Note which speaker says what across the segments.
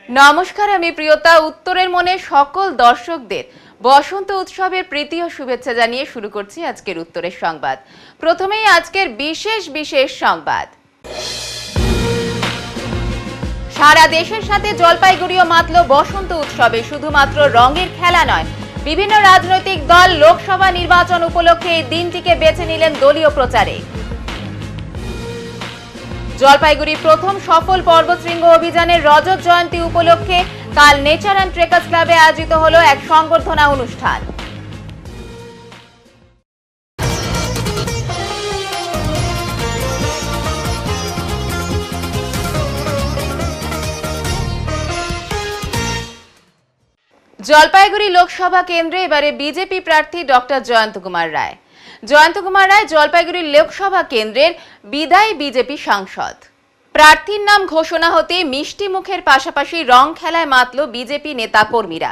Speaker 1: নমস্কার, আমি প্রিয়তা। উত্তরের মনে সকল দর্শকদের বসন্ত উৎসবের প্রীতি ও শুভেচ্ছা জানিয়ে শুরু করছি আজকের উত্তরের সংবাদ। প্রথমেই আজকের বিশেষ সংবাদ। সারা দেশের সাথে জলপাইগুড়িও মাতল বসন্ত উৎসবে। শুধুমাত্র রঙের খেলা নয়, বিভিন্ন রাজনৈতিক দল লোকসভা নির্বাচন উপলক্ষে এই দিনটিকে বেছে নিলেন দলীয় প্রচারে। জলপাইগুড়ি প্রথম সফল পর্বতশৃঙ্গ অভিযানের রজত জয়ন্তী উপলক্ষে কাল নেচার অ্যান্ড ট্রেকার্স ক্লাবে আয়োজিত হলো এক সংবর্ধনা অনুষ্ঠান। জলপাইগুড়ি লোকসভা কেন্দ্রে এবারে বিজেপি প্রার্থী ডক্টর জয়ন্ত কুমার রায়। জয়ন্ত কুমার রায় জলপাইগুড়ি লোকসভা কেন্দ্রের বিদায়ী বিজেপি সাংসদ। প্রার্থীর নাম ঘোষণা হতে মিষ্টি মুখের পাশাপাশি রং খেলায় মাতল বিজেপি নেতা কর্মীরা।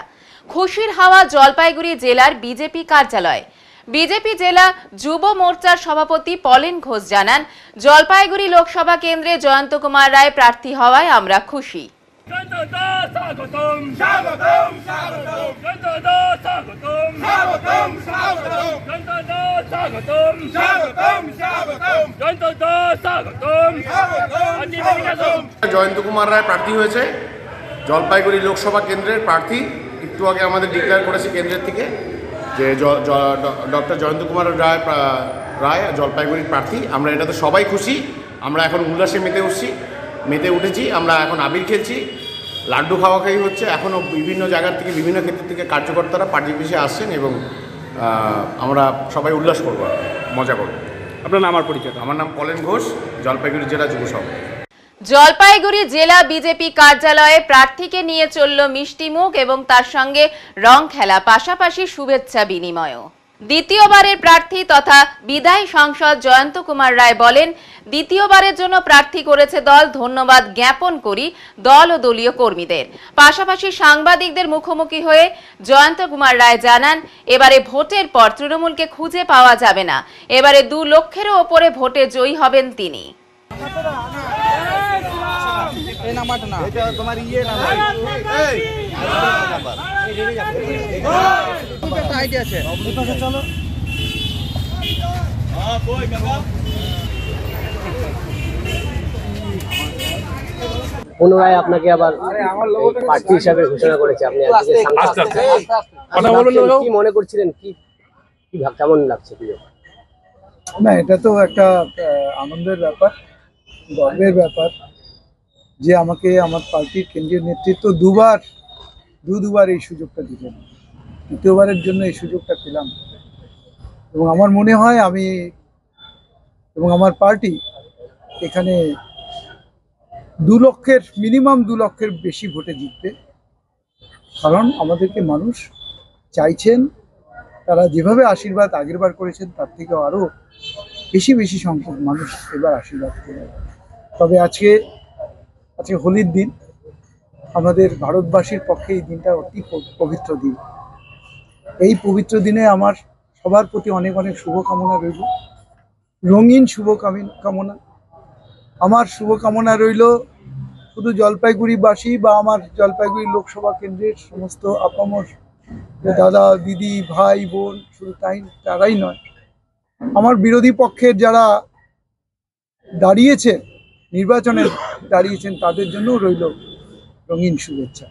Speaker 1: খুশির হাওয়া জলপাইগুড়ি জেলার বিজেপি কার্যালয়। বিজেপি জেলা যুব মোর্চার সভাপতি পলেন ঘোষ জানান, জলপাইগুড়ি লোকসভা কেন্দ্রে জয়ন্ত কুমার রায় প্রার্থী হওয়ায় আমরা খুশি।
Speaker 2: জয়ন্ত কুমার রায় প্রার্থী হয়েছে, জলপাইগুড়ি লোকসভা কেন্দ্রের প্রার্থী। একটু আগে আমাদের ডিক্লেয়ার করেছে কেন্দ্রের থেকে যে ডক্টর জয়ন্ত কুমার রায় জলপাইগুড়ির প্রার্থী। আমরা এটাতে সবাই খুশি। আমরা এখন উল্লাসে মেতে উঠেছি। আমরা এখন আবির খেলছি, লাড্ডু খাওয়াখাই হচ্ছে। এখনও বিভিন্ন জায়গার থেকে, বিভিন্ন ক্ষেত্র থেকে কার্যকর্তারা পার্টি পিছিয়ে আসছেন এবং আমরা সবাই উল্লাস করবো, মজা করবো।
Speaker 3: আপনার নাম আর পরিচয়?
Speaker 2: আমার নাম পলেন ঘোষ, জলপাইগুড়ি জেলা যুব সভাপতি।
Speaker 1: জলপাইগুড়ি জেলা বিজেপি কার্যালয়ে প্রার্থীকে নিয়ে চলল মিষ্টিমুখ এবং তার সঙ্গে রং খেলা, পাশাপাশি শুভেচ্ছা বিনিময়ও। দ্বিতীয়বারের প্রার্থী তথা বিদায়ী সাংসদ জয়ন্ত কুমার রায় বলেন, দ্বিতীয়বারের জন্য প্রার্থী করেছে দল। ধন্যবাদ জ্ঞাপন করি দল ও দলীয় কর্মীদের। পাশাপাশি সাংবাদিকদের মুখোমুখি হয়ে জয়ন্ত কুমার রায় জানান, এবারে ভোটের পর তৃণমূলকে খুঁজে পাওয়া যাবে না। এবারে 2 লক্ষেরও ওপরে ভোটে জয়ী হবেন তিনি।
Speaker 4: পুনরায় আপনাকে আবার প্রার্থী হিসাবে ঘোষণা করেছে। আপনি কি মনে করছিলেন, কি কেমন লাগছে?
Speaker 5: না, এটা তো একটা আনন্দের ব্যাপার, গর্বের ব্যাপার যে আমাকে আমার পার্টির কেন্দ্রীয় নেতৃত্ব দুবার এই সুযোগটা দিলেন। দ্বিতীয়বারের জন্য এই সুযোগটা পেলাম এবং আমার মনে হয় আমি এবং আমার পার্টি এখানে 2 লক্ষের মিনিমাম 2 লক্ষের বেশি ভোটে জিতবে। কারণ আমাদেরকে মানুষ চাইছেন, তারা যেভাবে আশীর্বাদ আগেরবার করেছেন তার থেকে আরও বেশি সংখ্যক মানুষ এবার আশীর্বাদ করবে। তবে আজকে হোলির দিন, আমাদের ভারতবাসীর পক্ষে এই দিনটা অতি পবিত্র দিন। এই পবিত্র দিনে আমার সবার প্রতি অনেক শুভকামনা রইল, রঙিন শুভকামনা। আমার শুভকামনা রইল শুধু জলপাইগুড়িবাসী বা আমার জলপাইগুড়ি লোকসভা কেন্দ্রের সমস্ত আপামর দাদা দিদি ভাই বোন, শুধু তারাই নয়, আমার বিরোধী পক্ষের যারা নির্বাচনে দাঁড়িয়েছেন তাদের জন্য রইল রঙিন শুভেচ্ছা।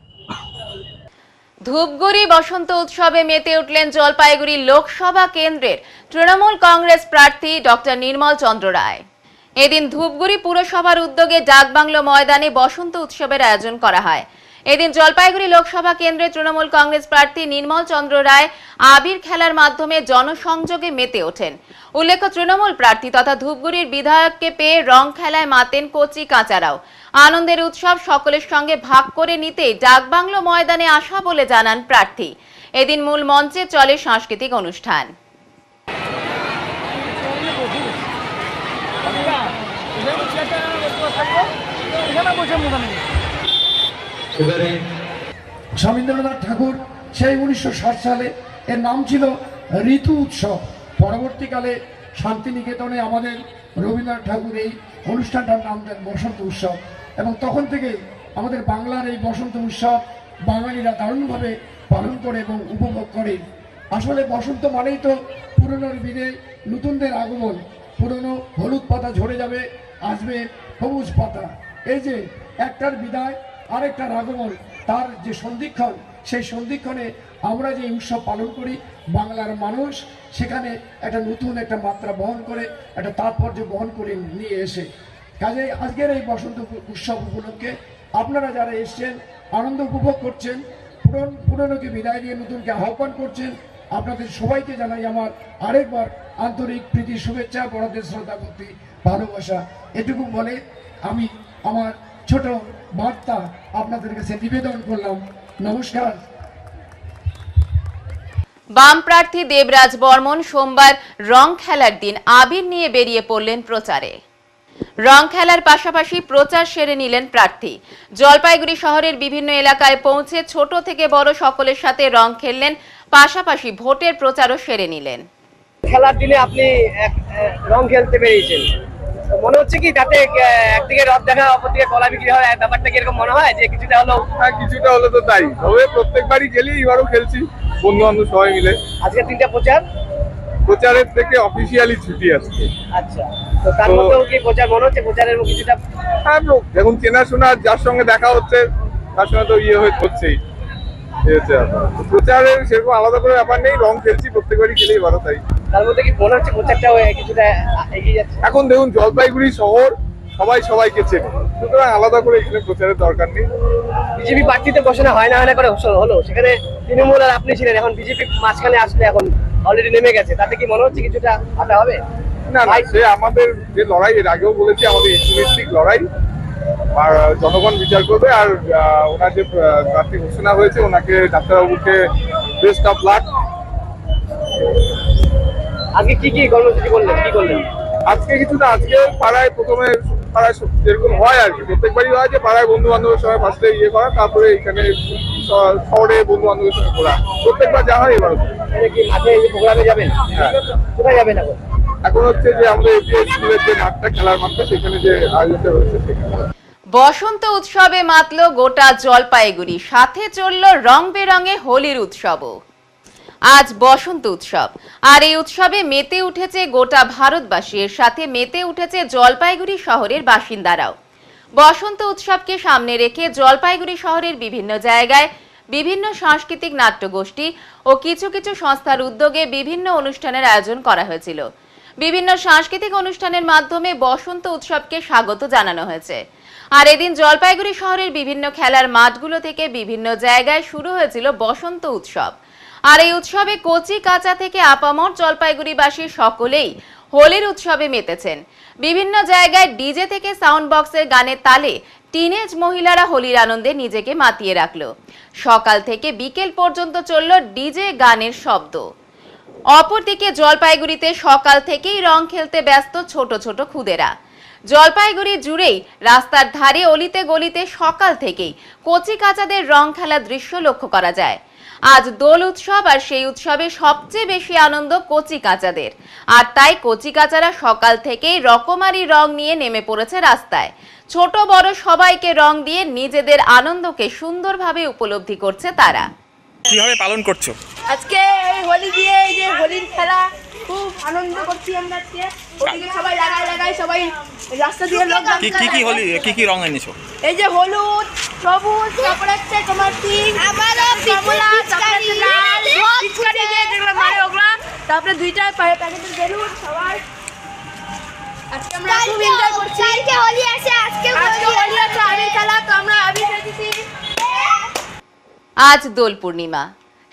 Speaker 1: ধূপগুড়ি বসন্ত উৎসবে মেতে উঠলেন জলপাইগুড়ি লোকসভা কেন্দ্রের তৃণমূল কংগ্রেস প্রার্থী ডক্টর নির্মল চন্দ্র রায়। এদিন ধূপগুড়ি পুরসভার উদ্যোগে ডাকবাংলো ময়দানে বসন্ত উৎসবের আয়োজন করা হয়। এদিন জলপাইগুড়ি লোকসভা কেন্দ্রে তৃণমূল কংগ্রেস প্রার্থী নির্মল চন্দ্র রায় আবির খেলার মাধ্যমে জনসংযোগে মেতে ওঠেন। উল্লেখ্য, তৃণমূল প্রার্থী তথা ধূপগুড়ির বিধায়ককে পেয়ে রং খেলায় মাতেন কচি কাঁচারাও। আনন্দের উৎসব সকলের সঙ্গে ভাগ করে নিতে ডাকবাংলো ময়দানে আসা বলে জানান প্রার্থী। এদিন মূল মঞ্চে চলে সাংস্কৃতিক অনুষ্ঠান।
Speaker 6: রবীন্দ্রনাথ ঠাকুর সেই 1960 সালে এর নাম ছিল ঋতু উৎসব। পরবর্তীকালে শান্তিনিকেতনে আমাদের রবীন্দ্রনাথ ঠাকুর এই অনুষ্ঠানটার নাম দেন বসন্ত উৎসব এবং তখন থেকে আমাদের বাংলার এই বসন্ত উৎসব বাঙালিরা দারুণভাবে পালন করে এবং উপভোগ করে। আসলে বসন্ত মানেই তো পুরনোর বিদায়, নতুনদের আগমন। পুরনো হলুদ পাতা ঝরে যাবে, আসবে সবুজ পাতা। এই যে একটার বিদায় আরেকটার আগমন, তার যে সন্ধিক্ষণ, সেই সন্ধিক্ষণে আমরা যে উৎসব পালন করি, বাংলার মানুষ সেখানে একটা নতুন একটা মাত্রা বহন করে, একটা তাৎপর্য বহন করে নিয়ে এসে। কাজে আজকের এই বসন্ত উৎসব উপলক্ষে আপনারা যারা এসছেন, আনন্দ উপভোগ করছেন, পুরনোকে বিদায় দিয়ে নতুনকে আহ্বান করছেন, আপনাদের সবাইকে জানাই আমার আরেকবার আন্তরিক প্রীতি, শুভেচ্ছা, বড়দের শ্রদ্ধা, ভক্তি, ভালোবাসা। এটুকু বলে আমি আমার ছোট বার্তা আপনাদের কাছে নিবেদন করলাম। নমস্কার।
Speaker 1: বাম প্রার্থী দেবরাজ বর্মন সোমবার রং খেলার দিন আবির নিয়ে বেরিয়ে পড়লেন প্রচারে। রং খেলার পাশাপাশি প্রচার সেরে নিলেন প্রার্থী। জলপাইগুড়ি শহরের বিভিন্ন এলাকায় পৌঁছে ছোট থেকে বড় সকলের সাথে রং খেললেন, পাশাপাশি ভোটের প্রচারও সেরে নিলেন।
Speaker 4: খেলার দিনে আপনি রং খেলতে বেরিয়েছেন, মনে হচ্ছে কি তাতে একদিকে রথ দেখা, অপরদিকে কলা বিক্রি হয়, ব্যাপারটা কি এরকম মনে হয় যে কিছুটা হলো?
Speaker 3: হ্যাঁ, কিছুটা হলো তো তাই। তবে প্রত্যেকবারই খেলি, এবারও খেলছি বন্ধু বান্ধব সবাই মিলে।
Speaker 4: আজকে 3টা
Speaker 3: প্রচারের থেকে অফিসিয়ালি ছুটি আসছে।
Speaker 4: আচ্ছা, তো তার মধ্যেও কি প্রচার মনে হচ্ছে? প্রচারের কিছুটা
Speaker 3: হ্যাঁ, দেখুন চেনাশোনা যার সঙ্গে দেখা হচ্ছে তার সঙ্গে তো হচ্ছেই। প্রচারের সেরকম আলাদা করে ব্যাপার নেই, রং খেলছি প্রত্যেকবারই খেলি, এবারও তাই।
Speaker 4: তার মধ্যে কি মনে হচ্ছে প্রচারটা কিছুটা এগিয়ে যাচ্ছে?
Speaker 3: এখন দেখুন জলপাইগুড়ি শহর, সবাই সবাইকে চেনে, সুতরাং আলাদা করে এখানে প্রচারের দরকার নেই।
Speaker 4: বিজেপি প্রার্থীতে ঘোষণা হয় না করে হলো, সেখানে তৃণমূল আর আপনি ছিলেন, এখন বিজেপি মাঝখানে আসলে এখন অলরেডি নেমে গেছে, তাতে কি মনে হচ্ছে কিছুটা আটা হবে?
Speaker 3: না, সে আমাদের যে লড়াই, এর আগেও বলেছি, আমাদের ইস্যুভিত্তিক লড়াই, আর জনগণ বিচার করবে। আর ওনার যে প্রার্থী ঘোষণা হয়েছে, ওনাকে ডাক্তারবাবুকে বেস্ট অফ লাক।
Speaker 4: আজকে কি কর্মসূচি করলেন, কি করলেন?
Speaker 3: আজকে কিছু না, আজকে পাড়ায় প্রথমে পাড়ায় যেরকম হয় আর কি, প্রত্যেকবারই হয় যে পাড়ায় বন্ধু বান্ধবের সঙ্গে ফার্স্টে করা, তারপরে এখানে শহরে বন্ধু বান্ধবের সঙ্গে ঘোরা, প্রত্যেকবার যা হয় এবারও।
Speaker 4: কি মাঠে প্রোগ্রামে যাবেন? কোথায় যাবেন এখন?
Speaker 3: এখন হচ্ছে যে আমাদের স্কুলের যে মাঠটা, খেলার মাঠটা, সেখানে যে আয়োজনটা হয়েছে সেখানে।
Speaker 1: বসন্ত উৎসবে মাতল গোটা জলপাইগুড়ি, সাথে চলল রং বেরঙে হোলির উৎসবও। আজ বসন্ত উৎসব, আর এই উৎসবে মেতে উঠেছে গোটা ভারতবাসী, এর সাথে মেতে উঠেছে জলপাইগুড়ি শহরের বাসিন্দারাও। বসন্ত উৎসবকে সামনে রেখে জলপাইগুড়ি শহরের বিভিন্ন জায়গায় বিভিন্ন সাংস্কৃতিক নাট্যগোষ্ঠী ও কিছু কিছু সংস্থার উদ্যোগে বিভিন্ন অনুষ্ঠানের আয়োজন করা হয়েছিল। বিভিন্ন সাংস্কৃতিক অনুষ্ঠানের মাধ্যমে বসন্ত উৎসবকে স্বাগত জানানো হয়েছে। আর এদিন জলপাইগুড়ি শহরের বিভিন্ন খেলার মাঠগুলো থেকে বিভিন্ন জায়গায় শুরু হয়েছিল বসন্ত উৎসব। আর এই উৎসবে কচি কাঁচা থেকে আপামর জলপাইগুড়িবাসী সকলেই হোলির উৎসবে মেতেছেন। বিভিন্ন জায়গায় ডিজে থেকে সাউন্ড বক্সের গানের তালে টিনেজ মহিলারা হোলির আনন্দে নিজেকে মাতিয়ে রাখলো। সকাল থেকে বিকেল পর্যন্ত চলল ডিজে গানের শব্দ। অপরদিকে জলপাইগুড়িতে সকাল থেকেই রং খেলতে ব্যস্ত ছোট ছোট খুদেরা। জলপাইগুড়ি জুড়েই রাস্তার ধারে অলিতে গলিতে সকাল থেকেই কচি কাঁচাদের রং খেলার দৃশ্য লক্ষ্য করা যায়। আজ দোল উৎসব, আর সেই উৎসবে সবচেয়ে বেশি আনন্দ কচি কাঁচাদের, আর তাই কচি কাঁচারা সকাল থেকেই রকমারি রং নিয়ে নেমে পড়েছে রাস্তায়। ছোট বড় সবাইকে রং দিয়ে নিজেদের আনন্দকে সুন্দরভাবে উপলব্ধি করছে তারা।
Speaker 7: কিভাবে পালন করছো
Speaker 8: আজকে? এই হোলি দিয়ে, এই যে হোলির খেলা, খুব আনন্দ করছি আমরা আজকে। ওদিকে সবাই লাগাই সবাই রাস্তা দিয়ে লোক।
Speaker 7: কি হোলি কি রং এনেছো?
Speaker 8: এই যে হলুদ, সবুজ, তারপরে হচ্ছে তোমার পিঙ্ক, কমলা, তারপরে লাল, পিচকারি দিয়ে যেগুলো মারে ওগুলা, তারপরে 2টা প্যাকেটের বেলুন। সবাই আজকে আমরা খুব এনজয় করছি। আজকে হোলি আছে, আজকে হোলি আছে, আবির খেলা, তো আমরা আবির খেলছি।
Speaker 1: আজ দোল পূর্ণিমা,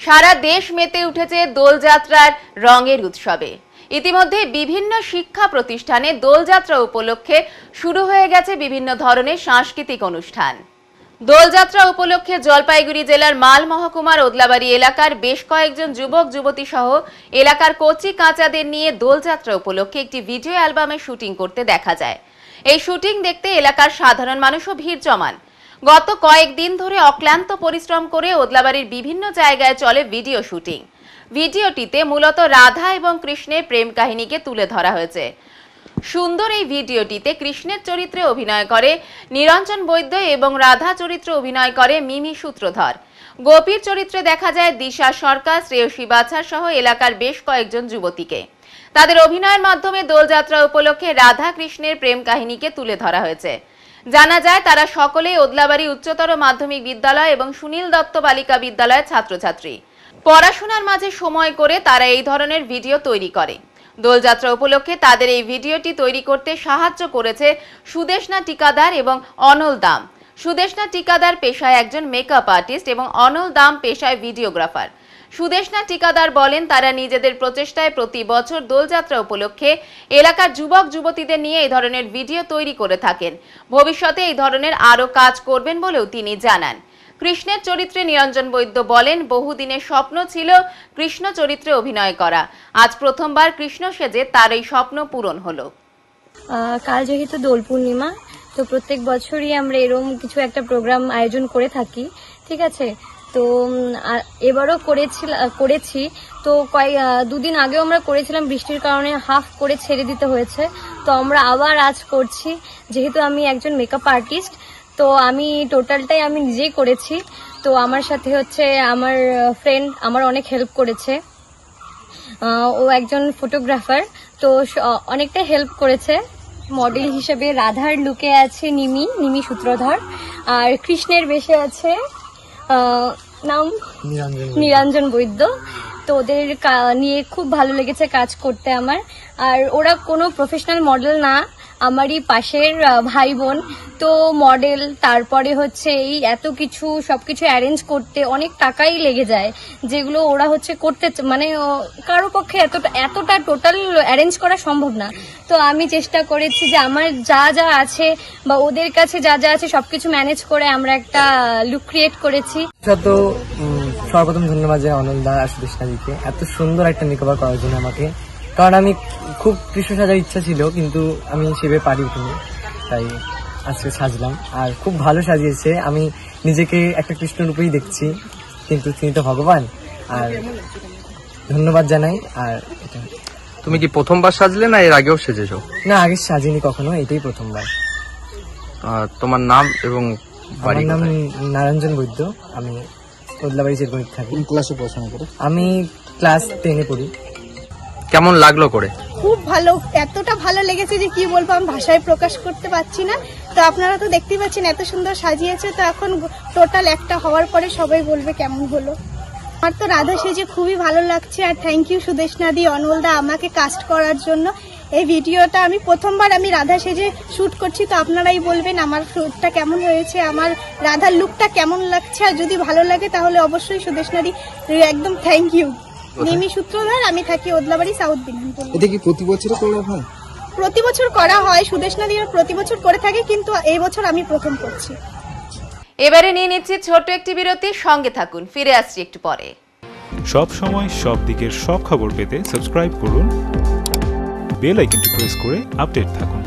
Speaker 1: সারা দেশ মেতে উঠেছে দোলযাত্রার রঙের উৎসবে। ইতিমধ্যে বিভিন্ন শিক্ষা প্রতিষ্ঠানে দোলযাত্রা উপলক্ষে শুরু হয়ে গেছে বিভিন্ন ধরনের সাংস্কৃতিক অনুষ্ঠান। দোলযাত্রা উপলক্ষে জলপাইগুড়ি জেলার মাল মহকুমার ওদলাবাড়ি এলাকার বেশ কয়েকজন যুবক যুবতী সহ এলাকার কচি কাঁচাদের নিয়ে দোলযাত্রা উপলক্ষে একটি ভিডিও অ্যালবামের শুটিং করতে দেখা যায়। এই শুটিং দেখতে এলাকার সাধারণ মানুষও ভিড় জমান। গত কয়েকদিন ধরে অক্লান্ত পরিশ্রম করে ওদলাবাড়ির বিভিন্ন জায়গায় চলে ভিডিও শুটিং। ভিডিওটিতে মূলত রাধা এবং কৃষ্ণের প্রেম কাহিনীকে তুলে ধরা হয়েছে। সুন্দর এই ভিডিওটিতে কৃষ্ণের চরিত্রে অভিনয় করে নিরঞ্জন বৈদ্য এবং রাধা চরিত্রে অভিনয় করে মিমি সূত্রধর। গোপীর চরিত্রে দেখা যায় দিশা সরকার, শ্রেয়সী বাছার সহ এলাকার বেশ কয়েকজন যুবতীকে। তাদের অভিনয়ের মাধ্যমে দোলযাত্রা উপলক্ষে রাধা কৃষ্ণের প্রেম কাহিনীকে তুলে ধরা হয়েছে। জানা যায় তারা সকলেই ওদলাবাড়ি উচ্চতর মাধ্যমিক বিদ্যালয় এবং সুনীল দত্ত বালিকা বিদ্যালয়ের ছাত্রছাত্রী। পড়াশোনার মাঝে সময় করে তারা এই ধরনের ভিডিও তৈরি করে। দোলযাত্রা উপলক্ষে তাদের এই ভিডিওটি তৈরি করতে সাহায্য করেছে সুদেশনা টিকাদার এবং অনল দাম। সুদেশনা টিকাদার পেশায় একজন মেকআপ আর্টিস্ট এবং অনল দাম পেশায় ভিডিওগ্রাফার। সুদেশনা টিকাদার বলেন তারা নিজেদের প্রচেষ্টায় প্রতি বছর দোলযাত্রা উপলক্ষে এলাকার যুবক যুবতীদের নিয়ে এই ধরনের ভিডিও তৈরি করে থাকেন। ভবিষ্যতে এই ধরনের আরও কাজ করবেন বলেও তিনি জানান। কৃষ্ণের চরিত্রে নিরঞ্জন বৈদ্য বলেন বহুদিনের স্বপ্ন ছিল কৃষ্ণ চরিত্রে অভিনয় করা। আজ প্রথমবার কৃষ্ণ সেজে তার এই স্বপ্ন পূরণ হলো।
Speaker 9: কাল যেহেতু দোল পূর্ণিমা, তো প্রত্যেক বছরই আমরা এরকম কিছু একটা প্রোগ্রাম আয়োজন করে থাকি, ঠিক আছে। তো এবারও করেছি। তো দুদিন আগেও আমরা করেছিলাম, বৃষ্টির কারণে হাফ করে ছেড়ে দিতে হয়েছে। তো আমরা আবার আজ করছি। যেহেতু আমি একজন মেকআপ আর্টিস্ট, তো আমি টোটালটাই আমি নিজেই করেছি। তো আমার সাথে হচ্ছে আমার ফ্রেন্ড আমার অনেক হেল্প করেছে। ও একজন ফটোগ্রাফার, তো অনেকটা হেল্প করেছে। মডেল হিসেবে রাধার লুকে আছে নিমি সূত্রধর, আর কৃষ্ণের বেশে আছে নাম নিরঞ্জন বৈদ্য। তো ওদের নিয়ে খুব ভালো লেগেছে কাজ করতে আমার। আর ওরা কোনো প্রফেশনাল মডেল না, আমারই পাশের ভাই বোন। তো মডেল, তারপরে হচ্ছে এই এত কিছু সবকিছু অ্যারেঞ্জ করতে অনেক টাকাই লেগে যায়, যেগুলো ওরা হচ্ছে করতে মানে কারো পক্ষে এতটা টোটাল অ্যারেঞ্জ করা সম্ভব না। তো আমি চেষ্টা করেছি যে আমার যা যা আছে বা ওদের কাছে যা যা আছে সবকিছু ম্যানেজ করে আমরা একটা লুক ক্রিয়েট করেছি।
Speaker 10: তো সর্বপ্রথম ধন্যবাদ জানাই অনলদা আর সুদেশনাদিকে এত সুন্দর একটা মেকওভার করার জন্য আমাকে। কারণ আমি খুব কৃষ্ণ সাজার ইচ্ছা ছিল, কিন্তু আমি সেভাবে পারি উঠিনি, তাই আজকে সাজলাম। আর খুব ভালো সাজিয়েছে, আমি নিজেকে একটা কৃষ্ণ রূপেই দেখছি, কিন্তু তিনি তো ভগবান। আর ধন্যবাদ জানাই। আর
Speaker 11: তুমি কি প্রথমবার সাজলে না এর আগেও সেজেছো?
Speaker 10: না, আগে সাজিনি কখনো, এটাই প্রথমবার।
Speaker 11: তোমার নাম এবং
Speaker 10: আমার নাম নিরঞ্জন বৈদ্য, আমি ওদলাবাড়ি চেরগণিত থাকি।
Speaker 11: ক্লাসে পড়াশোনা করো?
Speaker 10: আমি ক্লাস 10-এ পড়ি।
Speaker 11: কেমন লাগলো করে?
Speaker 8: খুব ভালো, এতটা ভালো লেগেছে যে কি বলবো, আমি ভাষায় প্রকাশ করতে পারছি না। তো আপনারা তো দেখতেই পাচ্ছেন এত সুন্দর সাজিয়েছে। তো এখন টোটাল একটা হওয়ার পরে সবাই বলবে কেমন হলো। আমার তো রাধা সেজে খুবই ভালো লাগছে। আর থ্যাংক ইউ সুদেশনাদি, অনলদা আমাকে কাস্ট করার জন্য। এই ভিডিওটা আমি প্রথমবার আমি রাধা সেজে শুট করছি। তো আপনারাই বলবেন আমার শুটটা কেমন হয়েছে, আমার রাধার লুকটা কেমন লাগছে। আর যদি ভালো লাগে তাহলে অবশ্যই সুদেশনাদি একদম থ্যাংক ইউ। নিমি সূত্রধর, আমি থাকি ওদলাবাড়ি সাউথ বিধানপুর।
Speaker 11: এটা কি প্রতি বছর করা হয়?
Speaker 8: প্রতি বছর করা হয়, সুদেশনাদি প্রতি বছর করে থাকে, কিন্তু এই বছর আমি প্রথম করছি।
Speaker 1: এবারে নিয়ে নিচ্ছি ছোট্ট একটি বিরতি, সঙ্গে থাকুন, ফিরে আসছি একটু পরে।
Speaker 12: সব সময় সব দিকের সব খবর পেতে সাবস্ক্রাইব করুন, বেল আইকনটি প্রেস করে আপডেট থাকুন।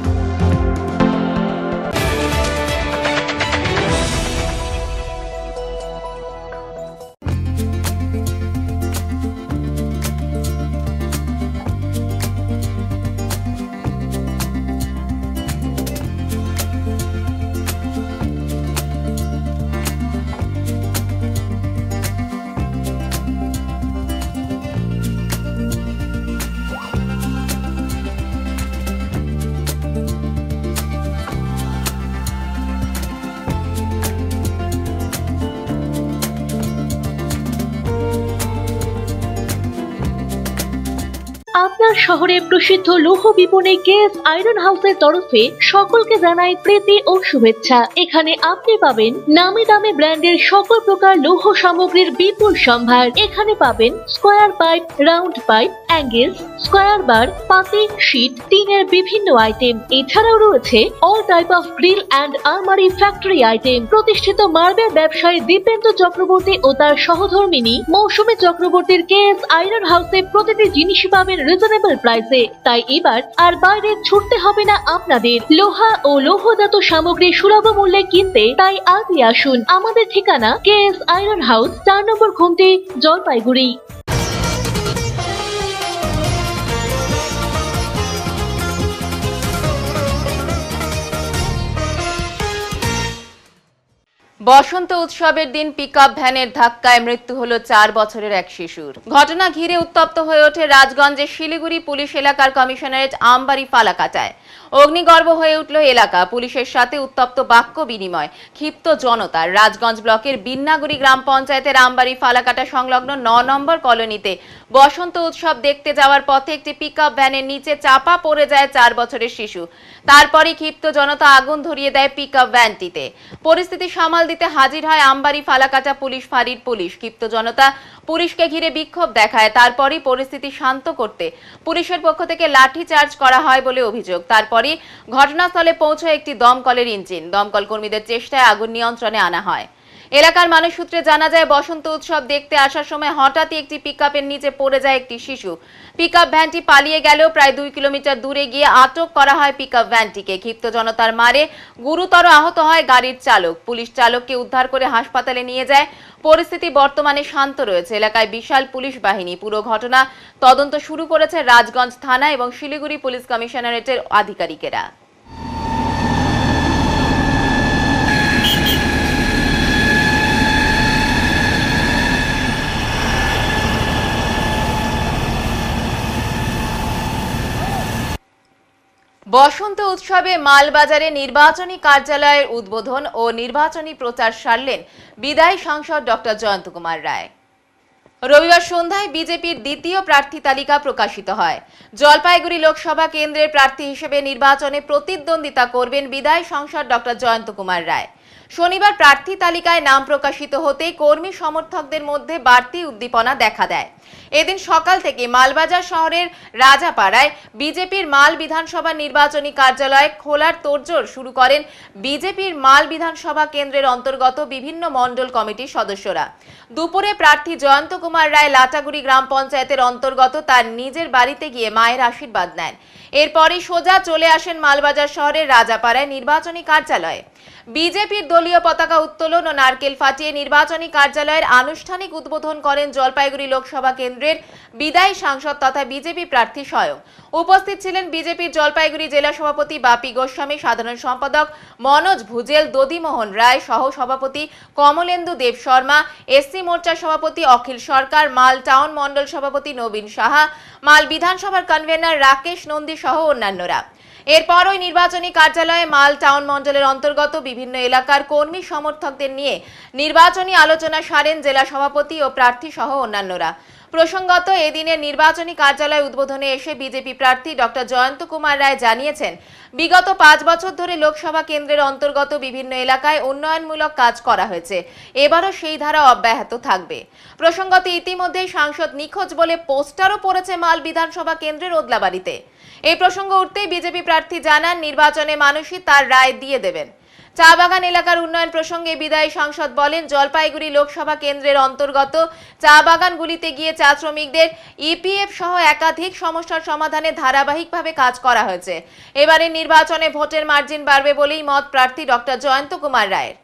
Speaker 13: আপনার শহরে প্রসিদ্ধ লৌহ বিপণী কেএস আয়রন হাউসের তরফে সকলকে জানাই প্রীতি ও শুভেচ্ছা। এখানে আপনি পাবেন নামি দামি ব্র্যান্ডের সকল প্রকার লৌহ সামগ্রীর বিপুল সম্ভার। এখানে পাবেন square pipe, round pipe, angles, square bar, পাতি, শীট, টিনের বিভিন্ন আইটেম। এছাড়াও রয়েছে all type of grill and আলমারি ফ্যাক্টরি আইটেম। প্রতিষ্ঠিত মার্বেল ব্যবসায়ী দীপেন্দ্র চক্রবর্তী ও তার সহধর্মিনী মৌসুমী চক্রবর্তীর কেএস আয়রন হাউসে প্রতিটি জিনিসই পাবেন রিজনেবল প্রাইসে। তাই এবার আর বাইরে ছুটতে হবে না আপনাদের। লোহা ও লৌহজাত সামগ্রী সুলভ মূল্যে কিনতে তাই আজই আসুন। আমাদের ঠিকানা কেএস আয়রন হাউস, 4 নম্বর খুমটি, জলপাইগুড়ি।
Speaker 1: বসন্ত উৎসবের দিন পিকআপ ভ্যানের ধাক্কায় মৃত্যু হলো 4 বছরের এক শিশুর। ঘটনা ঘিরে উত্তপ্ত হয়ে ওঠে রাজগঞ্জের শিলিগুড়ি পুলিশ এলাকার কমিশনারেট আমবাড়ি ফালাকাটায়। অগ্নিগর্ভ হয়ে উঠল এলাকা। পুলিশের সাথে উত্তপ্ত বাক্য বিনিময়, ক্ষিপ্ত জনতার। রাজগঞ্জ ব্লকের বিন্নাগুড়ি গ্রাম পঞ্চায়েতের আমবাড়ি ফালাকাটা সংলগ্ন 9 নম্বর কলোনিতে বসন্ত উৎসব দেখতে যাওয়ার পথে একটি পিকআপ ভ্যানের নিচে চাপা পড়ে যায় 4 বছরের শিশু। তারপরই ক্ষিপ্ত জনতা আগুন ধরিয়ে দেয় পিকআপ ভ্যানটিতে। পরিস্থিতি সামাল দিতে হাজির হয় আমবাড়ি ফালাকাটা পুলিশ ফাঁড়ির পুলিশ। ক্ষিপ্ত জনতা পুলিশকে ঘিরে বিক্ষোভ দেখায়। তারপরই পরিস্থিতি শান্ত করতে পুলিশের পক্ষ থেকে লাঠি চার্জ করা হয় বলে অভিযোগ। তারপরই ঘটনাস্থলে পৌঁছয় একটি দমকলের ইঞ্জিন। দমকল কর্মীদের চেষ্টায় আগুন নিয়ন্ত্রণে আনা হয়। এলাকার মানুষ সূত্রে জানা যায়, বসন্ত উৎসব দেখতে আসার সময় হঠাৎই একটি পিকআপের নিচে পড়ে যায় একটি শিশু। পিকআপ ভ্যানটি পালিয়ে গেলেও প্রায় 2 কিলোমিটার দূরে গিয়ে আটক করা হয় পিকআপ ভ্যানটিকে। ক্ষিপ্ত জনতার মারে গুরুতর আহত হয় গাড়ির চালক। পুলিশ চালককে উদ্ধার করে হাসপাতালে নিয়ে যায়। পরিস্থিতি বর্তমানে শান্ত রয়েছে। এলাকায় বিশাল পুলিশ বাহিনী। পুরো ঘটনা তদন্ত শুরু করেছে রাজগঞ্জ থানা এবং শিলিগুড়ি পুলিশ কমিশনারেটের আধিকারিকেরা। বসন্ত উৎসবে মালবাজারে নির্বাচনী কার্যালয়ের উদ্বোধন ও নির্বাচনী প্রচার সারলেন বিদায়ী সাংসদ ডক্টর জয়ন্ত কুমার রায়। রবিবার সন্ধ্যায় বিজেপির দ্বিতীয় প্রার্থী তালিকা প্রকাশিত হয়। জলপাইগুড়ি লোকসভা কেন্দ্রের প্রার্থী হিসেবে নির্বাচনে প্রতিদ্বন্দ্বিতা করবেন বিদায়ী সাংসদ ডক্টর জয়ন্ত কুমার রায়। শনিবার প্রার্থী তালিকায় নাম প্রকাশিত হতেই কর্মী সমর্থকদের মধ্যে বাড়তি উদ্দীপনা দেখা দেয়। এদিন সকাল থেকে মালবাজার শহরের রাজাপাড়ায় বিজেপির মাল বিধানসভা নির্বাচনী কার্যালয় খোলার তোড়জোড় শুরু করেন বিজেপির মাল বিধানসভা কেন্দ্রের অন্তর্গত বিভিন্ন মণ্ডল কমিটির সদস্যরা। দুপুরে প্রার্থী জয়ন্ত কুমার রায় লাটাগুড়ি গ্রাম পঞ্চায়েতের অন্তর্গত তার নিজের বাড়িতে গিয়ে মায়ের আশীর্বাদ নেন। এরপরই সোজা চলে আসেন মালবাজার শহরের রাজাপাড়ায় নির্বাচনী কার্যালয়ে। বিজেপির দলীয় পতাকা উত্তোলন ও নারকেল ফাটিয়ে নির্বাচনী কার্যালয়ের আনুষ্ঠানিক উদ্বোধন করেন জলপাইগুড়ি লোকসভা কেন্দ্রের বিদায়ী সাংসদ তথা বিজেপি প্রার্থী স্বয়ং। উপস্থিত ছিলেন বিজেপির জলপাইগুড়ি জেলা সভাপতি বাপি গোস্বামী, সাধারণ সম্পাদক মনোজ ভুজেল, দধিমোহন রায়, সহ সভাপতি কমলেন্দু দেব শর্মা, এসসি মোর্চার সভাপতি অখিল সরকার, মাল টাউন মণ্ডল সভাপতি নবীন সাহা, মাল বিধানসভার কনভেনার রাকেশ নন্দী সহ অন্যান্যরা। এরপর ওই নির্বাচনী কার্যালয়ে মাল টাউন মণ্ডলের অন্তর্গত বিভিন্ন এলাকার কর্মী সমর্থকদের নিয়ে নির্বাচনী আলোচনা সারেন জেলা সভাপতি ও প্রার্থী সহ অন্যান্যরা। প্রসঙ্গত, এদিনের নির্বাচনী কার্যালয় উদ্বোধনে এসে বিজেপি প্রার্থী ডক্টর জয়ন্ত কুমার রায় জানিয়েছেন, বিগত 5 বছর ধরে লোকসভা কেন্দ্রের অন্তর্গত বিভিন্ন এলাকায় উন্নয়নমূলক কাজ করা হয়েছে। এবারও সেই ধারা অব্যাহত থাকবে। প্রসঙ্গত, ইতিমধ্যেই সাংসদ নিখোঁজ বলে পোস্টারও পড়েছে মাল বিধানসভা কেন্দ্রের ওদলাবাড়িতে। এই প্রসঙ্গ উঠতেই বিজেপি প্রার্থী জানান, নির্বাচনে মানুষই তার রায় দিয়ে দেবেন। চা বাগান এলাকার উন্নয়ন প্রসঙ্গে বিদায়ী সাংসদ বলেন, জলপাইগুড়ি লোকসভা কেন্দ্রের অন্তর্গত চা বাগানগুলিতে গিয়ে চা শ্রমিকদের ইপিএফ সহ একাধিক সমস্যার সমাধানে ধারাবাহিকভাবে কাজ করা হয়েছে। এবারে নির্বাচনে ভোটের মার্জিন বাড়বে বলেই মত প্রার্থী ডক্টর জয়ন্ত কুমার রায়ের।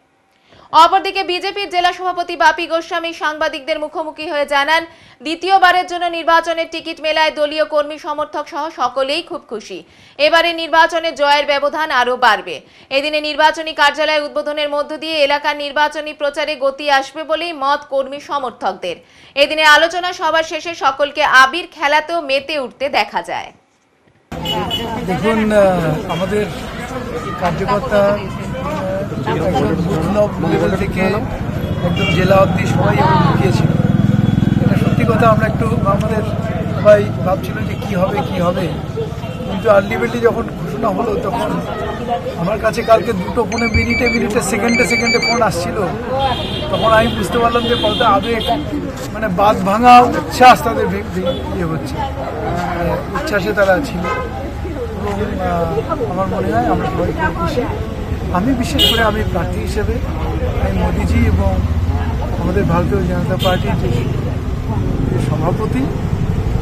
Speaker 1: অপরদিকে বিজেপির জেলা সভাপতি বাপি গোস্বামী সাংবাদিকদের মুখোমুখি হয়ে জানান, দ্বিতীয়বারের জন্য নির্বাচনের টিকিট মেলায় দলীয় কর্মী সমর্থক সহ সকলেই খুব খুশি। এবারে নির্বাচনে জয়ের ব্যবধান আরও বাড়বে। এদিনে নির্বাচনী কার্যালয় উদ্বোধনের মধ্য দিয়ে এলাকার নির্বাচনী প্রচারে গতি আসবে বলেই মত কর্মী সমর্থকদের। এদিনে আলোচনা সভা শেষে সকলকে আবির খেলাতেও মেতে উঠতে দেখা যায়।
Speaker 5: দেখুন, আমাদের কার্যকর্তা লেভেল থেকে একদম জেলা অবধি সবাই গিয়েছিল। এটা সত্যি কথা, আমরা একটু আমাদের সবাই ভাবছিল যে কি হবে, কিন্তু আলটিমেটলি যখন ঘোষণা হলো তখন আমার কাছে কালকে দুটো ফোনে মিনিটে সেকেন্ডে ফোন আসছিল। তখন আমি বুঝতে পারলাম যে কত আবেগ, মানে বাঁধ ভাঙা উচ্ছ্বাস তাদের হচ্ছে, উচ্ছ্বাসে তারা ছিল। এবং আমার মনে হয় আমরা সবাই খুব খুশি। আমি বিশেষ করে আমি প্রার্থী হিসেবে আমি মোদিজি এবং আমাদের ভারতীয় জনতা পার্টির যে সভাপতি,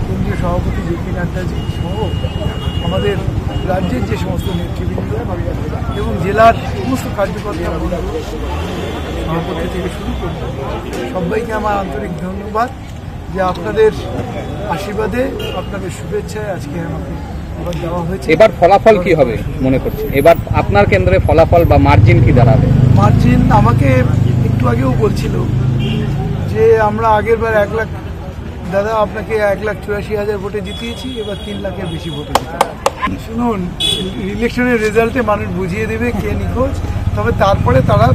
Speaker 5: কেন্দ্রীয় সভাপতি জেপি নাড্ডাজি সহ আমাদের রাজ্যের যে সমস্ত নেতৃবৃন্দ এবং জেলার সমস্ত কার্যকর্তা সভাপতি থেকে শুরু করে সবাইকে আমার আন্তরিক ধন্যবাদ যে আপনাদের আশীর্বাদে, আপনাদের শুভেচ্ছায় আজকে আমাকে দেওয়া হয়েছে।
Speaker 11: এবার ফলাফল কি হবে মনে করছেন? এবার আপনার কেন্দ্রে ফলাফল বা মার্জিন কি দাঁড়াবে?
Speaker 5: মার্জিন আমাকে একটু আগেও বলছিল যে আমরা আগের বার 1 লাখ, দাদা আপনাকে 1,84,000 ভোটে জিতিয়েছি, এবার 3 লাখের বেশি ভোটে জিতেছি। শুনুন, ইলেকশনের রেজাল্টে মানুষ বুঝিয়ে দেবে কে নিখোঁজ, তবে তারপরে তারা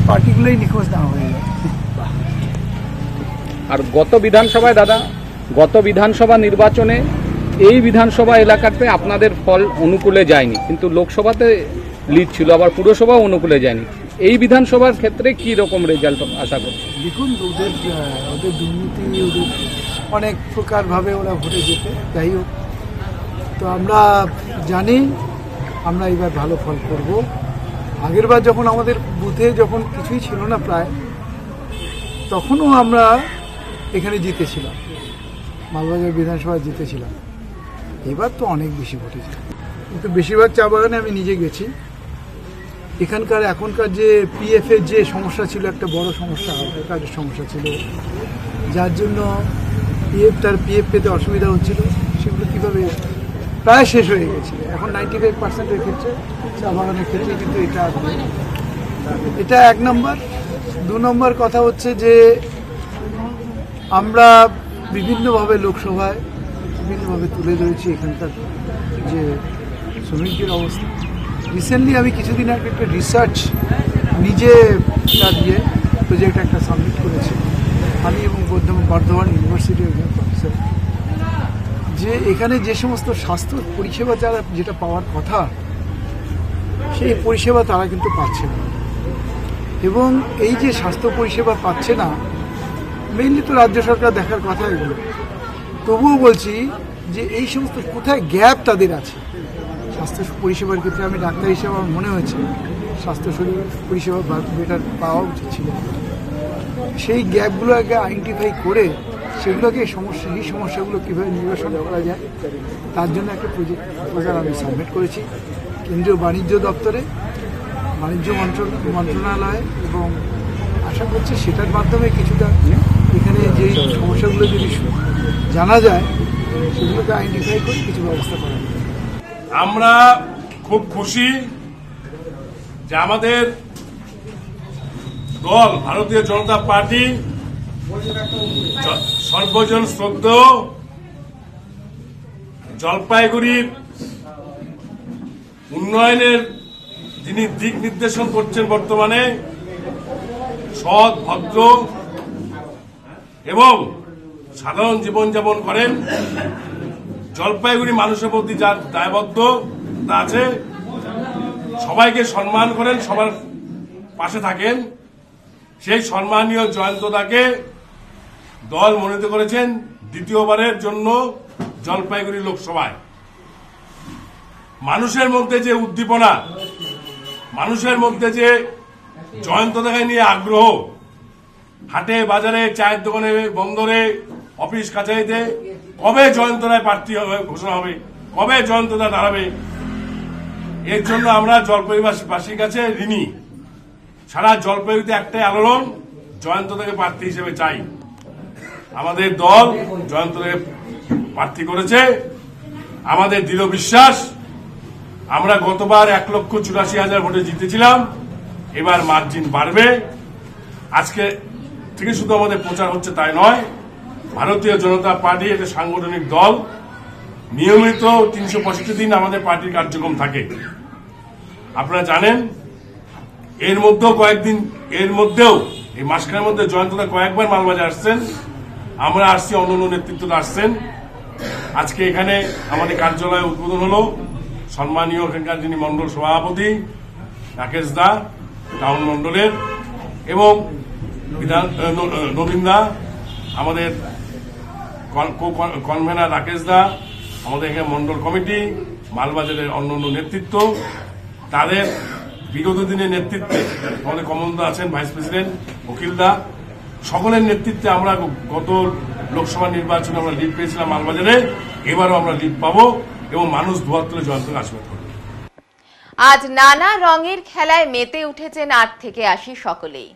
Speaker 5: পার্টিগুলোই নিখোঁজ না হয়ে যায়।
Speaker 14: আর গত বিধানসভা নির্বাচনে এই বিধানসভা এলাকাতে আপনাদের ফল অনুকূলে যায়নি, কিন্তু লোকসভাতে লিড ছিল, আবার পুরসভাও অনুকূলে যায়নি। এই বিধানসভার ক্ষেত্রে কি রকম রেজাল্ট আশা করছে?
Speaker 5: দেখুন, ওদের দুর্নীতি, ওদের অনেক প্রকারভাবে ওরা ভোটে যেতে, যাই হোক, তো আমরা জানি আমরা এবার ভালো ফল করব। আগেরবার যখন আমাদের বুথে যখন কিছুই ছিল না প্রায়, তখনও আমরা এখানে জিতেছিলাম, মালবাজার বিধানসভায় জিতেছিলাম। এবার তো অনেক বেশি ভোটে ছিল, কিন্তু বেশিরভাগ চা বাগানে আমি নিজে গেছি। এখনকার যে পিএফের যে সমস্যা ছিল, একটা বড় সমস্যা, আধার কার্ডের সমস্যা ছিল, যার জন্য পিএফ পেতে অসুবিধা হচ্ছিল, সেগুলো কীভাবে প্রায় শেষ হয়ে গেছে। এখন 95%-এর ক্ষেত্রে চা বাগানের ক্ষেত্রে কিন্তু এটা 1 নম্বর। 2 নম্বর কথা হচ্ছে যে আমরা বিভিন্নভাবে লোকসভায় বিভিন্নভাবে তুলে ধরেছি এখানকার যে শ্রমিকদের অবস্থা। রিসেন্টলি আমি কিছুদিন আগে একটা রিসার্চ নিজে দিয়ে প্রজেক্ট একটা সাবমিট করেছি, আমি এবং বর্ধমান ইউনিভার্সিটির একজন প্রফেসর, যে এখানে যে সমস্ত স্বাস্থ্য পরিষেবা যেটা পাওয়ার কথা, সেই পরিষেবা তারা কিন্তু পাচ্ছে না। এবং এই যে স্বাস্থ্য পরিষেবা পাচ্ছে না, মেইনলি তো রাজ্য সরকার দেখার কথা এগুলো। তবুও বলছি যে এই সমস্ত কোথায় গ্যাপ তাদের আছে স্বাস্থ্য পরিষেবার ক্ষেত্রে। আমি ডাক্তার হিসেবে আমার মনে হয়েছে স্বাস্থ্য পরিষেবা বেটার পাওয়া উচিত ছিল। সেই গ্যাপগুলোকে আইডেন্টিফাই করে সেগুলোকে এই সমস্যাগুলো কীভাবে নিরসন করা যায়, তার জন্য একটা প্রপোজাল আমি সাবমিট করেছি কেন্দ্রীয় বাণিজ্য দপ্তরে, বাণিজ্য মন্ত্রণালয়ে, এবং আশা করছি সেটার মাধ্যমে কিছুটা এখানে যে সমস্যাগুলো যদি জানা যায়, সেগুলোকে আইডেন্টিফাই করে কিছু ব্যবস্থা করা যায়।
Speaker 15: আমরা খুব খুশি যে আমাদের দল ভারতীয় জনতা পার্টি সর্বজন শ্রদ্ধেয় জলপাইগুড়ির উন্নয়নের যিনি দিক নির্দেশন করছেন বর্তমানে, সৎ, ভদ্র এবং সাধারণ জীবনযাপন করেন, জলপাইগুড়ি মানুষের প্রতি যার দায়বদ্ধতা আছে, সবাইকে সম্মান করেন, সবার পাশে থাকেন, সেই সম্মানীয় জয়ন্তদাকে দল মনোনীত করেছেন দ্বিতীয়বারের জন্য জলপাইগুড়ি লোকসভায়। মানুষের মধ্যে যে উদ্দীপনা, মানুষের মধ্যে যে জয়ন্তদাকে নিয়ে আগ্রহ, হাটে বাজারে, চায়ের দোকানে, বন্দরে, অফিস কাছারিতে কবে জয়ন্তদায় প্রার্থী ঘোষণা হবে, কবে জয়ন্তদা দাঁড়াবে, এর জন্য আমরা জলপাইগুড়িবাসীর কাছে ঋণী। সারা জলপাইগুড়িতে একটাই আলোড়ন, জয়ন্তদাকে প্রার্থী হিসেবে চাই। আমাদের দল জয়ন্তদাকে প্রার্থী করেছে, আমাদের দৃঢ় বিশ্বাস আমরা গতবার 1,84,000 ভোটে জিতেছিলাম, এবার মার্জিন বাড়বে। আজকে থেকে শুধু আমাদের প্রচার হচ্ছে তাই নয়, ভারতীয় জনতা পার্টি একটা সাংগঠনিক দল, নিয়মিত 365 দিন আমাদের পার্টির কার্যক্রম থাকে। আপনারা জানেন, এর মধ্যেও এই মাসখানের মধ্যে জয়ন্তদা কয়েকবার মালবাজার আসছেন, আমরা আসছি, অন্য নেতৃত্বরা আসছেন। আজকে এখানে আমাদের কার্যালয়ে উদ্বোধন হলো, সম্মানীয় এখানকার যিনি মন্ডল সভাপতি রাকেশ দা টাউন মন্ডলের, এবং নবীন দা, আমাদের কনভেনার রাকেশ দা, আমাদের এখানে মন্ডল কমিটি, মালবাজারের অন্যান্য নেতৃত্ব, তাদের বিগত দিনের নেতৃত্বে আমাদের কমলদা আছেন, ভাইস প্রেসিডেন্ট অখিল দা, সকলের নেতৃত্বে আমরা গত লোকসভা নির্বাচনে আমরা লিড পেয়েছিলাম মালবাজারে, এবারও আমরা লিড পাবো এবং মানুষ দুয়ার তুলে জয়ন্তকে আশীর্বাদ করবে।
Speaker 1: আজ নানা রঙের খেলায় মেতে উঠেছেন 8 থেকে 80 সকলেই।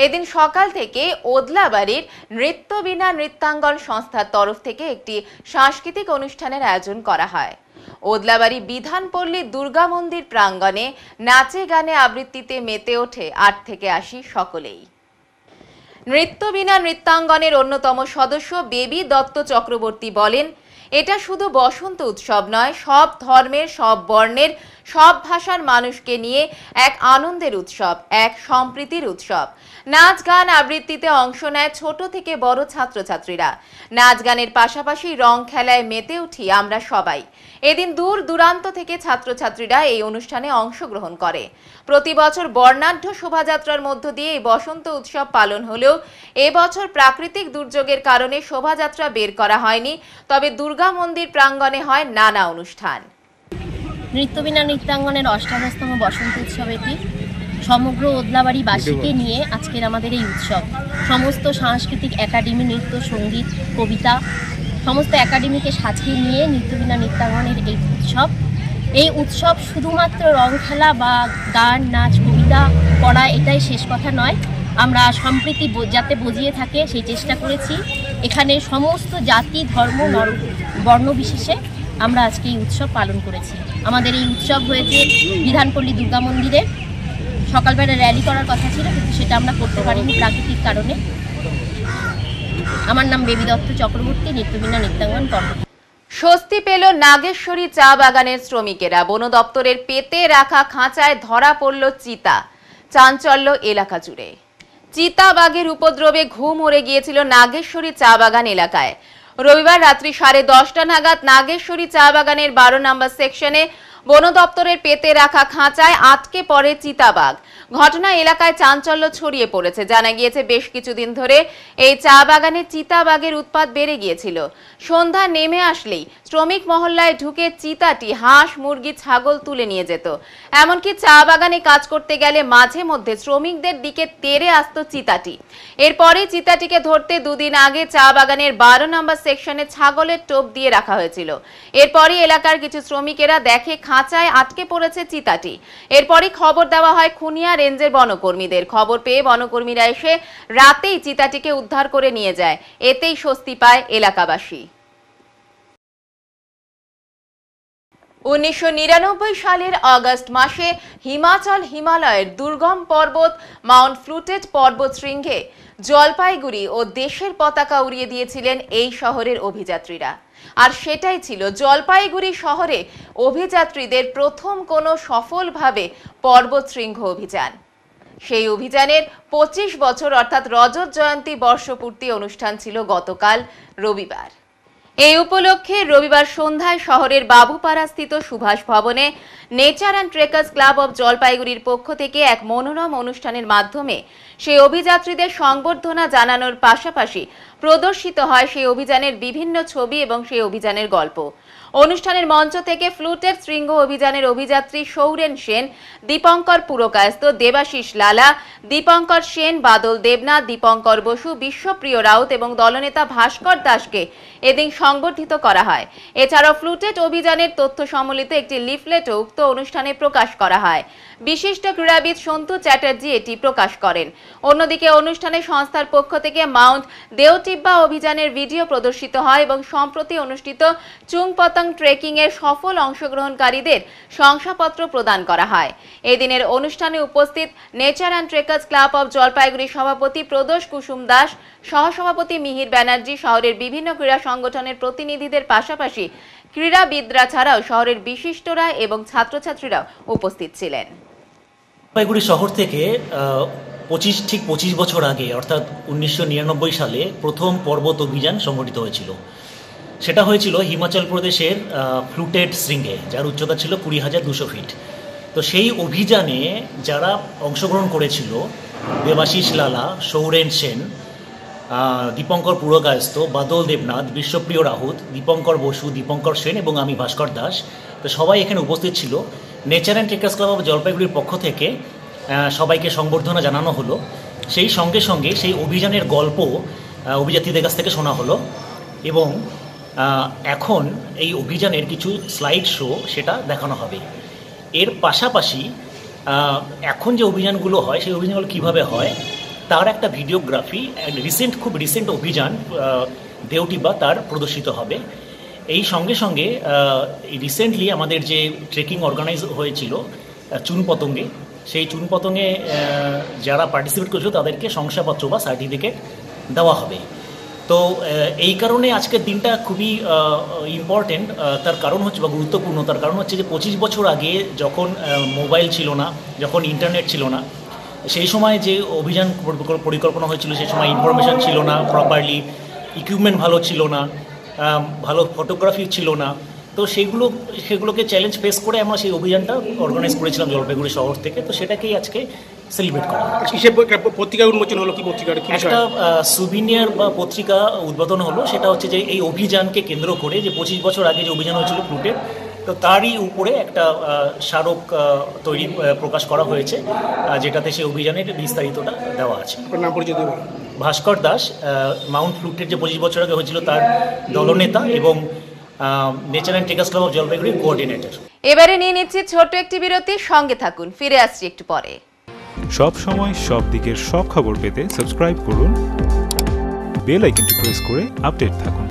Speaker 1: এদিন সকাল থেকে ওদলাবাড়ির নৃত্যবীণা নৃত্যাঙ্গন সংস্থার তরফ থেকে একটি সাংস্কৃতিক অনুষ্ঠানের আয়োজন করা হয়। ওদলাবাড়ি বিধানপল্লী দুর্গা মন্দির প্রাঙ্গণে নাচে গানে আবৃত্তিতে মেতে ওঠে 8 থেকে 80 সকলেই। নৃত্যবীণা নৃত্যাঙ্গনের অন্যতম সদস্য বেবি দত্ত চক্রবর্তী বলেন, এটা শুধু বসন্ত উৎসব নয়, সব ধর্মের, সব বর্ণের, সব ভাষার মানুষকে নিয়ে এক আনন্দের উৎসব, এক সম্প্রীতির উৎসব। নাচ গান আবৃত্তিতে অংশ নেয় ছোট থেকে বড় ছাত্রছাত্রীরা। নাচ গানের পাশাপাশি রং খেলায় মেতে উঠি আমরা সবাই। এদিন দূর দূরান্ত থেকে ছাত্রছাত্রীরা এই অনুষ্ঠানে অংশগ্রহণ করে। প্রতি বছর বর্ণাঢ্য শোভাযাত্রার মধ্য দিয়ে এই বসন্ত উৎসব পালন হলেও এবছর প্রাকৃতিক দুর্যোগের কারণে শোভাযাত্রা বের করা হয়নি, তবে দুর্গা মন্দির প্রাঙ্গণে হয় নানা অনুষ্ঠান।
Speaker 16: নৃত্যবীণা নৃত্যাঙ্গনের ৮৮তম বসন্ত উৎসব এটি। সমগ্র ওদলাবাড়িবাসীকে নিয়ে আজকের আমাদের এই উৎসব। সমস্ত সাংস্কৃতিক একাডেমি, নৃত্য, সঙ্গীত, কবিতা সমস্ত একাডেমিকে সাজিয়ে নিয়ে নৃত্যবীণা নৃত্যাঙ্গনের এই উৎসব। এই উৎসব শুধুমাত্র রং খেলা বা গান, নাচ, কবিতা পড়া এটাই শেষ কথা নয়। আমরা সম্প্রীতি যাতে বজিয়ে থাকে সেই চেষ্টা করেছি। এখানে সমস্ত জাতি, ধর্ম, বর্ণ বিশেষে আমরা আজকে এই উৎসব পালন করেছি। আমাদের এই উৎসব হয়েছে বিধানপল্লী দুর্গা মন্দিরে। সকালবেলা র্যালি করার কথা ছিল, কিন্তু সেটা আমরা করতে পারিনি প্রাকৃতিক কারণে। আমার নাম বেবি দত্ত চক্রবর্তী, নৃত্যবীণা নৃত্যাঙ্গন কর্মকর্তা।
Speaker 1: স্বস্তি পেল নাগেশ্বরী চা বাগানের শ্রমিকেরা। বন দপ্তরের পেতে রাখা খাঁচায় ধরা পড়ল চিতা। চাঞ্চল্য এলাকা জুড়ে। চিতা বাঘের উপদ্রবে ঘুম উড়ে গিয়েছিল নাগেশ্বরী চা বাগান এলাকায়। রবিবার রাত্রি 10:30 নাগাদ নাগেশ্বরী চা বাগানের 12 নম্বর সেকশনে বন দপ্তরের পেতে রাখা খাঁচায় আটকে পড়ে চিতাবাঘ। ঘটনা এলাকায় চাঞ্চল্য ছড়িয়ে পড়েছে। জানা গিয়েছে বেশ কিছুদিন ধরে এই চা বাগানে চিতাবাঘের উৎপাত বেড়ে গিয়েছিল। সন্ধ্যা নেমে আসলেই শ্রমিক মহল্লায় ঢুকে চিতাটি হাঁস, মুরগি, ছাগল তুলে নিয়ে যেত। এমনকি চা বাগানে কাজ করতে গেলে মাঝে মধ্যে শ্রমিকদের দিকে তেড়ে আসত চিতাটি। এরপরে চিতাটিকে ধরতে দুদিন আগে চা বাগানের 12 নম্বর সেকশনে ছাগলের টোপ দিয়ে রাখা হয়েছিল। এরপরই এলাকার কিছু শ্রমিকেরা দেখে খাঁচায় আটকে পড়েছে চিতাটি। এরপরই খবর দেওয়া হয় খুনিয়া রেঞ্জের বনকর্মীদের। খবর পেয়ে বনকর্মীরা এসে রাতেই চিতাটিকে উদ্ধার করে নিয়ে যায়। এতেই স্বস্তি পায় এলাকাবাসী। 1999 সালের আগস্ট মাসে হিমালয়ের দুর্গম পর্বত মাউন্ট ফ্লুটেড পর্বত শৃঙ্গে জলপাইগুড়ি ও দেশের পতাকা উড়িয়ে দিয়েছিলেন এই শহরের অভিযাত্রীরা। আর সেটাই ছিল জলপাইগুড়ি শহরে অভিযাত্রীদের প্রথম কোনো সফলভাবে পর্বত শৃঙ্গ অভিযান। সেই অভিযানের 25 বছর অর্থাৎ রজত জয়ন্তী বর্ষপূর্তি অনুষ্ঠান ছিল গতকাল রবিবার। এই উপলক্ষে রবিবার সন্ধ্যায় শহরের বাবুপাড়াস্থিত সুভাষ ভবনে nature and trekkers club of জলপাইগুড়ির পক্ষ থেকে এক মনোরম অনুষ্ঠানের মাধ্যমে সেই অভিযাত্রীদের সংবর্ধনা জানানোর পাশাপাশি প্রদর্শিত হয় সেই অভিযানের বিভিন্ন ছবি এবং সেই অভিযানের গল্প। অনুষ্ঠানের মঞ্চ থেকে ফ্লুটেড শৃঙ্গ অভিযানের অভিযাত্রী সৌরেন সেন, দীপঙ্কর পুরকায়স্থ, দেবাশিস লালা, দীপঙ্কর সেন, বাদল দেবনাথ, দীপঙ্কর বসু, বিশ্বপ্রিয় রাউত এবং দলনেতা ভাস্কর দাসকে এদিন সংবর্ধিত করা হয়। এছাড়াও ফ্লুটেড অভিযানের তথ্য সম্বলিত একটি লিফলেটও উক্ত অনুষ্ঠানে প্রকাশ করা হয়। বিশিষ্ট ক্রীড়াবিদ সন্তু চ্যাটার্জি এটি প্রকাশ করেন। অন্যদিকে অনুষ্ঠানে সংস্থার পক্ষ থেকে মাউন্ট দেওটিব্বা অভিযানের ভিডিও প্রদর্শিত হয় এবং সম্প্রতি অনুষ্ঠিত চুংপতং ট্রেকিং এর সফল অংশগ্রহণকারীদের শংসাপত্র প্রদান করা হয়। এদিনের অনুষ্ঠানে উপস্থিত nature and trekkers club of Jalpaiguri সভাপতি প্রদোষ কুসুম দাস, সহসভাপতি মিহির ব্যানার্জি, শহরের বিভিন্ন ক্রীড়া সংগঠনের প্রতিনিধিদের পাশাপাশি ক্রীড়াবিদরা ছাড়াও শহরের বিশিষ্টরা এবং ছাত্রছাত্রীরাও উপস্থিত ছিলেন।
Speaker 17: জলপাইগুড়ি শহর থেকে 25 বছর আগে অর্থাৎ 1999 সালে প্রথম পর্বত অভিযান সংগঠিত হয়েছিল। সেটা হয়েছিল হিমাচল প্রদেশের ফ্লুটেড শৃঙ্গে, যার উচ্চতা ছিল 20,200 ফিট। তো সেই অভিযানে যারা অংশগ্রহণ করেছিল, দেবাশিস লালা, সৌরেন সেন, দীপঙ্কর পুরকায়স্থ, বাদল দেবনাথ, বিশ্বপ্রিয় রাহুত, দীপঙ্কর বসু, দীপঙ্কর সেন এবং আমি ভাস্কর দাস, তো সবাই এখানে উপস্থিত ছিল। Nature and trekkers club of জলপাইগুড়ির পক্ষ থেকে সবাইকে সংবর্ধনা জানানো হলো। সেই সঙ্গে সঙ্গে সেই অভিযানের গল্প অভিযাত্রীদের কাছ থেকে শোনা হলো এবং এখন এই অভিযানের কিছু স্লাইড শো সেটা দেখানো হবে। এর পাশাপাশি এখন যে অভিযানগুলো হয় সেই অভিযানগুলো কীভাবে হয় তার একটা ভিডিওগ্রাফি, খুব রিসেন্ট অভিযান দেওটিব্বা তার প্রদর্শিত হবে। এই সঙ্গে সঙ্গে রিসেন্টলি আমাদের যে ট্রেকিং অর্গানাইজ হয়েছিল চুনপতঙ্গে, সেই চুনপতঙে যারা পার্টিসিপেট করেছিল তাদেরকে শংসাপত্র বা সার্টিফিকেট দেওয়া হবে। তো এই কারণে আজকের দিনটা খুবই ইম্পর্টেন্ট, তার কারণ হচ্ছে বা গুরুত্বপূর্ণ, তার কারণ হচ্ছে যে 25 বছর আগে যখন মোবাইল ছিল না, যখন ইন্টারনেট ছিল না, সেই সময় যে অভিযান পরিকল্পনা হয়েছিল সেই সময় ইনফরমেশান ছিল না প্রপারলি, ইকুইপমেন্ট ভালো ছিল না, ভালো ফটোগ্রাফি ছিল না। তো সেগুলোকে চ্যালেঞ্জ ফেস করে আমরা সেই অভিযানটা অর্গানাইজ করেছিলাম জলপাইগুড়ি শহর থেকে। তো সেটাকেই আজকে সেলিব্রেট করা
Speaker 18: পত্রিকা উন্মোচন হলো, কি পত্রিকার
Speaker 17: একটা সুভিনিয়ার বা পত্রিকা উদ্বোধন হলো। সেটা হচ্ছে যে এই অভিযানকে কেন্দ্র করে যে 25 বছর আগে যে অভিযান হয়েছিল ফ্লুটের, তো তারই উপরে একটা স্মারক প্রকাশ করা হয়েছে, যেটাতে সেই অভিযানের বিস্তারিতটা দেওয়া আছে।
Speaker 18: নাম পরিচয় দেবেন?
Speaker 17: ভাস্কর দাস, মাউন্ট ফ্লুটের যে 25 বছর আগে হয়েছিল তার দলনেতা এবং nature and takers club of জলপাইগুড়ির কোঅর্ডিনেটর।
Speaker 1: এবারে নিয়ে নিচ্ছি ছোট্ট একটি বিরতি, সঙ্গে থাকুন, ফিরে আসছি একটু পরে।
Speaker 12: সব সময় সব দিকের সব খবর পেতে সাবস্ক্রাইব করুন, বেল আইকনটি প্রেস করে আপডেট থাকুন।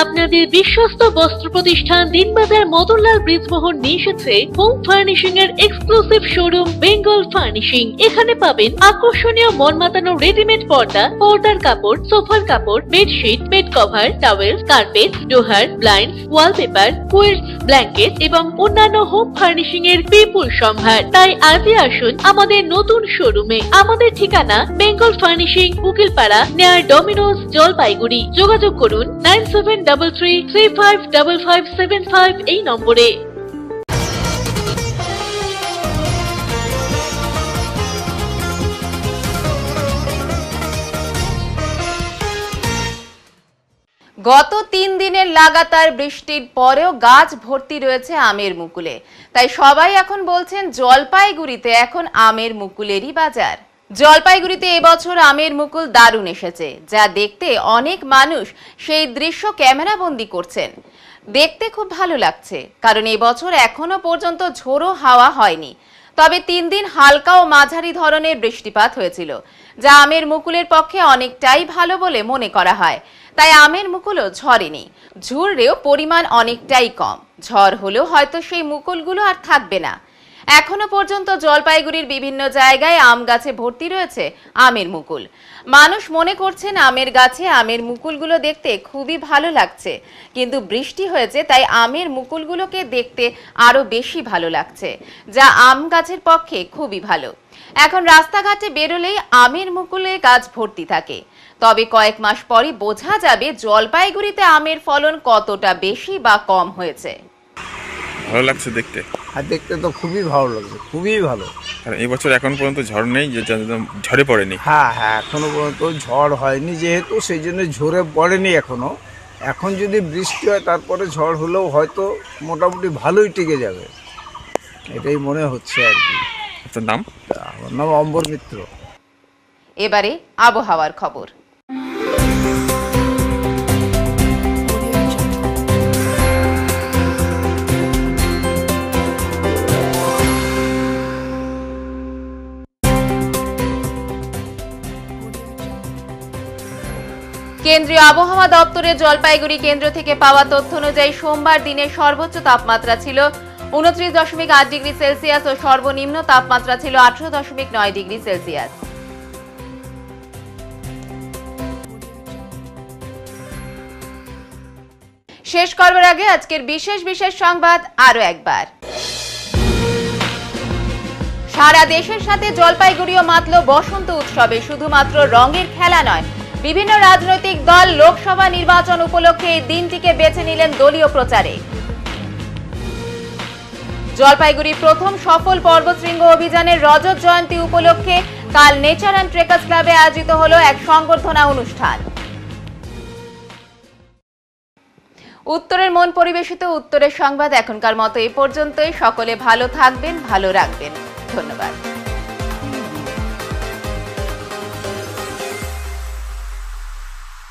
Speaker 13: আপনাদের বিশ্বস্ত বস্ত্র প্রতিষ্ঠান দিনবাজার মদনলাল ব্রিজমোহন নিয়ে এসেছে হোম ফার্নিশিং এর এক্সক্লুসিভ শোরুম বেঙ্গল ফার্নিশিং। এখানে পাবেন আকর্ষণীয় মন মাতানো রেডিমেড পর্দা, পর্দার কাপড়, সোফার কাপড়, bedsheet, bed cover, towel, carpet, ডোহার, ব্লাইন্ডস, ওয়ালপেপার, কুইলস, ব্ল্যাঙ্কেট এবং অন্যান্য হোম ফার্নিশিং এর বিপুল সম্ভার। তাই আজই আসুন আমাদের নতুন শোরুমে। আমাদের ঠিকানা Bengal furnishing, Ukilpara, near Domino's, Jalpaiguri. যোগাযোগ করুন 9733355575 এই নম্বরে।
Speaker 1: গত 3 দিনের লাগাতার বৃষ্টির পরেও গাছ ভর্তি রয়েছে আমের মুকুলে, তাই সবাই এখন বলছেন জলপাইগুড়িতে এখন আমের মুকুলেরই বাজার। জলপাইগুড়িতে এবছর আমের মুকুল দারুণ এসেছে, যা দেখতে অনেক মানুষ সেই দৃশ্য ক্যামেরাবন্দি করছেন। দেখতে খুব ভালো লাগছে, কারণ এবছর এখনো পর্যন্ত ঝোড়ো হাওয়া হয়নি। তবে 3 দিন হালকা ও মাঝারি ধরনের বৃষ্টিপাত হয়েছিল, যা আমের মুকুলের পক্ষে অনেকটাই ভালো বলে মনে করা হয়। তাই আমের মুকুলও ঝরেনি, ঝুরলেও পরিমাণ অনেকটাই কম। ঝড় হলেও হয়তো সেই মুকুলগুলো আর থাকবে না। এখনো পর্যন্ত জলপাইগুড়ির বিভিন্ন জায়গায় আম গাছে ভর্তি রয়েছে আমের মুকুল। মানুষ মনে করছেন আমের গাছে আমের মুকুলগুলো দেখতে খুবই ভালো লাগছে, কিন্তু বৃষ্টি হয়েছে তাই আমের মুকুলগুলোকে দেখতে আরো বেশি ভালো লাগছে, যা আম গাছের পক্ষে খুবই ভালো। এখন রাস্তাঘাটে বেরোলেই আমের মুকুলে গাছ ভর্তি থাকে। তবে কয়েক মাস পরই বোঝা যাবে জলপাইগুড়িতে আমের ফলন কতটা বেশি বা কম হয়েছে।
Speaker 7: ভালো লাগছে দেখতে,
Speaker 19: আর দেখতে তো খুবই ভালো লাগছে, খুবই ভালো।
Speaker 7: আর এই বছর এখন পর্যন্ত ঝড় নেই, ঝরে পড়েনি।
Speaker 19: হ্যাঁ হ্যাঁ, এখনো পর্যন্ত ঝড় হয়নি, যেহেতু সেই জন্য ঝরে পড়েনি এখনো। এখন যদি বৃষ্টি হয় তারপরে ঝড় হলেও হয়তো মোটামুটি ভালোই টিকে যাবে, এটাই মনে হচ্ছে আর কি।
Speaker 7: আপনার নাম?
Speaker 19: আমার নাম অম্বর মিত্র।
Speaker 1: এবারে আবহাওয়ার খবর। কেন্দ্রীয় আবহাওয়া দপ্তরের জলপাইগুড়ি কেন্দ্র থেকে পাওয়া তথ্য অনুযায়ী সোমবার দিনের সর্বোচ্চ তাপমাত্রা ছিল 29.8 ডিগ্রি সেলসিয়াস ও সর্বনিম্ন তাপমাত্রা ছিল 18.9 ডিগ্রি সেলসিয়াস। শেষ করবার আগে আজকের বিশেষ সংবাদ আরো একবার। সারা দেশের সাথে জলপাইগুড়িও মাতল বসন্ত উৎসবে। শুধুমাত্র রঙের খেলা নয়, বিভিন্ন রাজনৈতিক দল লোকসভা নির্বাচন উপলক্ষে এই দিনটিকে বেছে নিলেন দলীয় প্রচারে। জলপাইগুড়ির প্রথম সফল পর্বতশৃঙ্গ অভিযানের রজত জয়ন্তী উপলক্ষে কাল নেচার অ্যান্ড ট্রেকার্স ক্লাবে আয়োজিত হলো এক সংবর্ধনা অনুষ্ঠান। উত্তরের মন পরিবেশিত উত্তরের সংবাদ এখনকার মতো এই পর্যন্তই। সকলে ভালো থাকবেন, ভালো রাখবেন। ধন্যবাদ।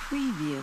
Speaker 20: Preview.